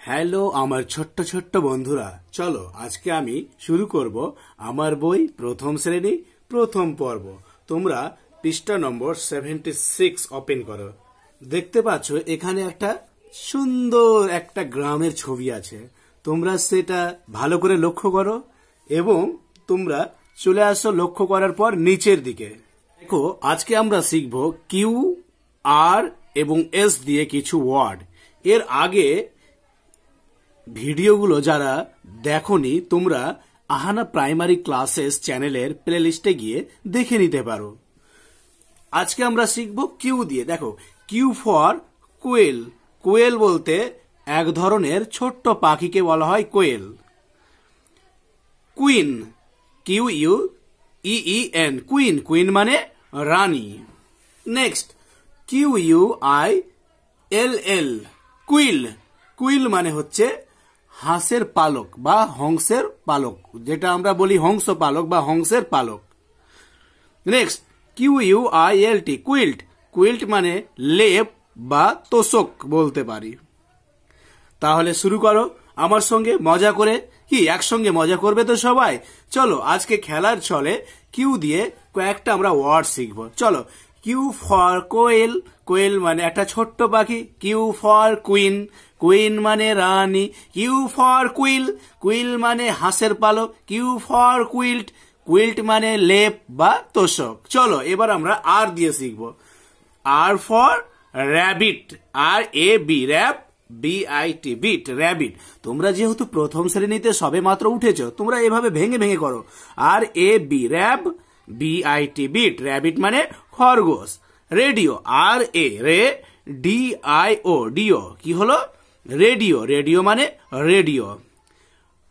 Hello আমার ছোট্ট ছোট্ট বন্ধুরা, চলো আজকে আমি শুরু করব আমার বই প্রথম শ্রেণী প্রথম পর্ব। তোমরা পৃষ্ঠা নম্বর 76 ওপেন করো। দেখতে পাচ্ছ এখানে একটা সুন্দর একটা গ্রামের ছবি আছে। তোমরা সেটা ভালো করে লক্ষ্য করো এবং তোমরা চলে আসো লক্ষ্য করার পর নিচের দিকে দেখো। আজকে আমরা শিখব কিউ, আর এবং এস দিয়ে কিছু ওয়ার্ড। এর আগে ভিডিওগুলো যারা দেখোনি তোমরা আহানা প্রাইমারি ক্লাসেস চ্যানেলের প্লেলিস্টে গিয়ে দেখে নিতে পারো। আজকে আমরা শিখব কিউ দিয়ে। দেখো, কিউ ফর কোয়েল। কোয়েল বলতে এক ধরনের ছোট্ট পাখিকে বলা হয় কোয়েল। Queen, Q U E E N, queen. Queen মানে রানী। Next Q U I L L, quill. Quill মানে হচ্ছে হাঁসের পালক বা হংসের পালক, যেটা আমরা বলি হংস পালক বা হংসের পালক। Next Q U I L T, quilt. Quilt মানে লেপ বা তোষক বলতে পারি। তাহলে শুরু করো আমার সঙ্গে মজা করে। কি একসঙ্গে মজা করবে তো সবাই? চলো আজকে খেলার ছলে কিউ দিয়ে কয়েকটা আমরা ওয়ার্ড শিখবো। চলো, কিউ ফর কোয়েল। কোয়েল মানে একটা ছোট্ট পাখি। Q for queen. কুইন মানে রানী। Q for quill. কুইল মানে হাঁসের পালক। Q for quilt. কুইল্ট মানে লেপ বা তোষক। চলো এবার আমরা আর দিয়ে শিখবো। R for rabbit. R A B, rab BIT, bit, rabbit. তোমরা যেহেতু প্রথম শ্রেণীতে সবে মাত্র উঠেছ, তোমরা এভাবে ভেঙে ভেঙে করো। R A B, rab BIT, bit, rabbit মানে খরগোশ। রেডিও, আর এ রে DIO, ডিও, কি হলো? রেডিও। রেডিও মানে radio.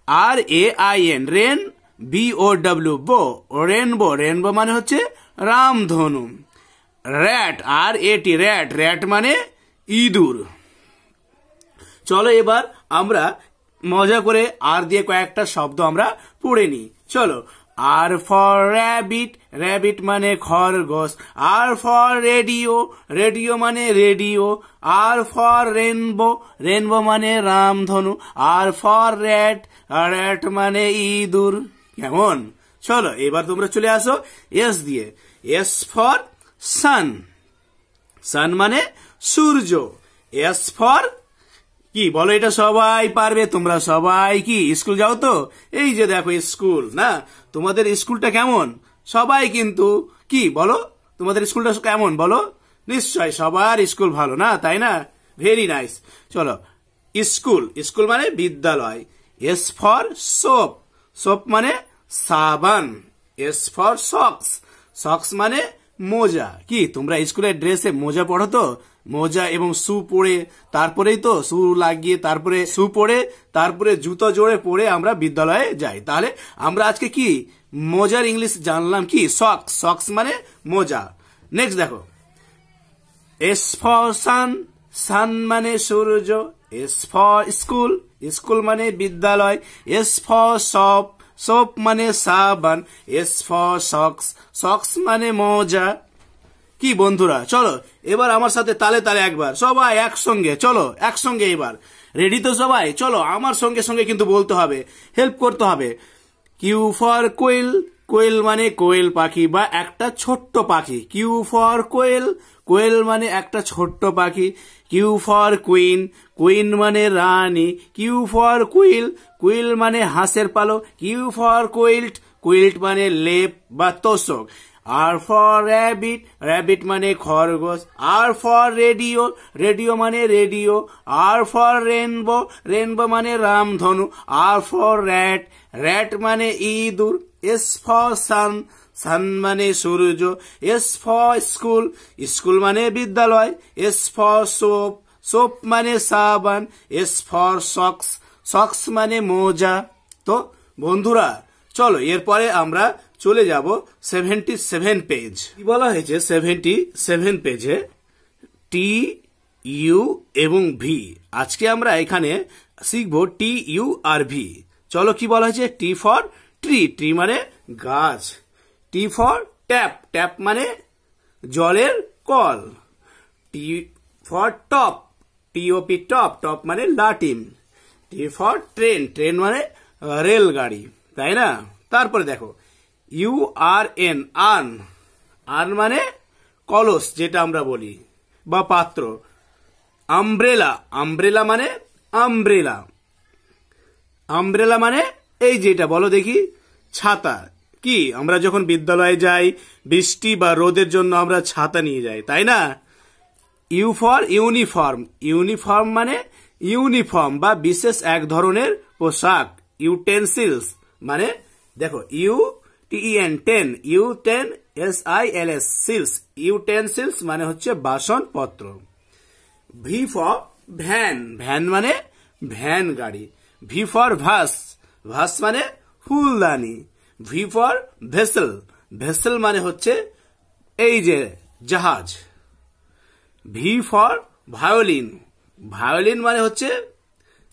R A I N, rain BOW, bow, rainbow. Rainbow মানে হচ্ছে রামধনু। Rat, R A T, rat. Rat মানে ইঁদুর। চলো এবার আমরা মজা করে আর দিয়ে কয়েকটা শব্দ আমরা পড়ে নিই। চলো, আর ফর র্যাবিট। র্যাবিট মানে খরগোশ। R for radio. রেডিও মানে radio. R for rainbow. Rainbow মানে রামধনু। আর ফর র্যাট। র্যাট মানে ইঁদুর। কেমন? চলো এবার তোমরা চলে আসো এস দিয়ে। S for sun. সান মানে সূর্য। এস ফর কি বলো? এটা সবাই পারবে। তোমরা সবাই কি স্কুল যাও তো? এই যে দেখো স্কুল, না? তোমাদের স্কুলটা কেমন? সবাই কিন্তু কি বলো, তোমাদের স্কুলটা কেমন বলো? নিশ্চয় সবার স্কুল ভালো, না? তাই না? Very nice. চলো, স্কুল। স্কুল মানে বিদ্যালয়। S for soap. সোপ মানে সাবান। S for socks. সক্স মানে মোজা। কি তোমরা স্কুলের ড্রেসে মোজা পড়ো তো? মোজা এবং শু পরে, তারপরেই তো শু লাগিয়ে, তারপরে শু পরে, তারপরে জুতো জোড়ে পরে আমরা বিদ্যালয়ে যাই। তাহলে আমরা আজকে কি মোজার ইংলিশ জানলাম, কি সক্স। সক্স মানে মোজা। নেক্সট দেখো, এস ফর সান। সান মানে সূর্য। S for school. স্কুল মানে বিদ্যালয়। S for shop. সোপ মানে সাবান। S for socks. সক্স মানে মোজা। কি বন্ধুরা, চলো এবার আমার সাথে তালে তালে একবার সবাই একসঙ্গে। চলো একসঙ্গে এবার। রেডি তো সবাই? চলো আমার সঙ্গে সঙ্গে কিন্তু বলতে হবে, হেল্প করতে হবে। কিউ ফর কোয়েল। কোয়েল মানে কোয়েল পাখি বা একটা ছোট্ট পাখি। কিউ ফর কোয়েল। কোয়েল মানে একটা ছোট্ট পাখি। Q for queen. কুইন মানে রানী। Q for quill. কুইল মানে হাঁসের পালক। Q for quilt. কুইল্ট মানে লেপ বা তোষক। আর ফর র্যাবিট। র্যাবিট মানে খরগোশ। R for radio. রেডিও মানে radio. R for rainbow. Rainbow মানে রামধনু। আর ফর র্যাট। র্যাট মানে ইঁদুর। S for sun. সান মানে সূর্য। S for school. স্কুল মানে বিদ্যালয়। S for soap. সোপ মানে সাবান। S for socks. সক্স মানে মোজা। তো বন্ধুরা চলো এরপরে আমরা চলে যাব 77 পেজ। কি বলা হয়েছে 77 পেজে? টি, ইউ এবং ভি। আজকে আমরা এখানে শিখবো টি, ইউ আর ভি। চলো কি বলা হয়েছে? টি ফর ট্রি। ট্রি মানে গাছ। টি ফর ট্যাপ। ট্যাপ মানে জলের কল। T for top. TOP, top. Top মানে লাটিম। টি ফর ট্রেন, ট্রেন মানে রেলগাড়ি, তাই না? তারপরে দেখো U R N, urn, urn মানে কলস যেটা আমরা বলি বা পাত্র। আমব্রেলা, আমব্রেলা মানে আমব্রেলা, আমব্রেলা মানে এই যেটা বলো দেখি, ছাতা। কি আমরা যখন বিদ্যালয়ে যাই বৃষ্টি বা রোদের জন্য আমরা ছাতা নিয়ে যাই, তাই না? ইউ ফর ইউনিফর্ম, ইউনিফর্ম মানে ইউনিফর্ম বা বিশেষ এক ধরনের পোশাক। ইউটেন্সিলস মানে দেখো U T N, ten, U ten S I L S, sils, utensils মানে হচ্ছে বাসনপত্র। ভি ফর ভ্যান, ভ্যান মানে ভ্যান গাড়ি। ভি ফর ভাস, ভাস মানে ফুলদানি। ভি ফর ভেসেল, ভেসেল মানে হচ্ছে এই যে জাহাজ। ভি ফর ভায়োলিন, ভায়োলিন মানে হচ্ছে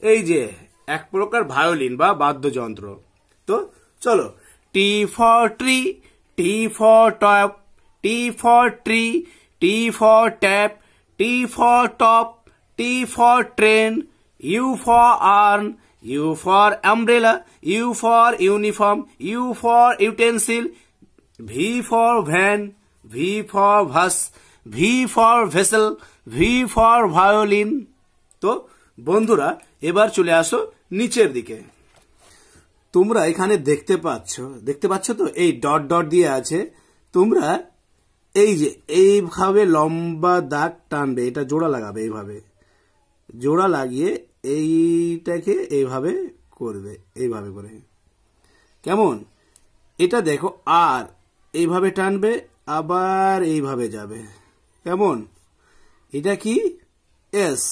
এই যে এক প্রকার ভায়োলিন বা বাদ্যযন্ত্র। তো চলো, T for tree, T for top, T for tree, T for tap, T for top, T for train, U for urn, U for umbrella, U for uniform, U for utensil, V for van, V for vase, V for vessel, V for violin. তো বন্ধুরা এবার চলে আসো নিচের দিকে। তোমরা এখানে দেখতে পাচ্ছ তো এই ডট ডট দিয়ে আছে। তোমরা এই যে এইভাবে লম্বা দাগ টানবে, এটা জোড়া লাগাবে, এইভাবে জোড়া লাগিয়ে এইটাকে এইভাবে করবে, এইভাবে করে, কেমন? এটা দেখো, আর এইভাবে টানবে, আবার এইভাবে যাবে, কেমন? এটা কি? এস।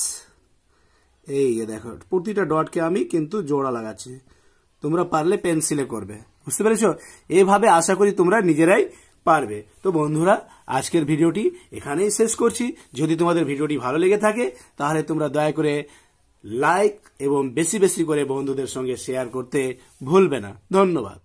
এই দেখো প্রতিটা ডটকে আমি কিন্তু জোড়া লাগাচ্ছি, তোমরা পারলে পেন্সিলে করবে, বুঝতে পেরেছো? এইভাবে আশা করি তোমরা নিজেরাই পারবে। তো বন্ধুরা আজকের ভিডিওটি এখানেই শেষ করছি। যদি তোমাদের ভিডিওটি ভালো লেগে থাকে তাহলে তোমরা দয়া করে লাইক এবং বেশি বেশি করে বন্ধুদের সঙ্গে শেয়ার করতে ভুলবে না। ধন্যবাদ।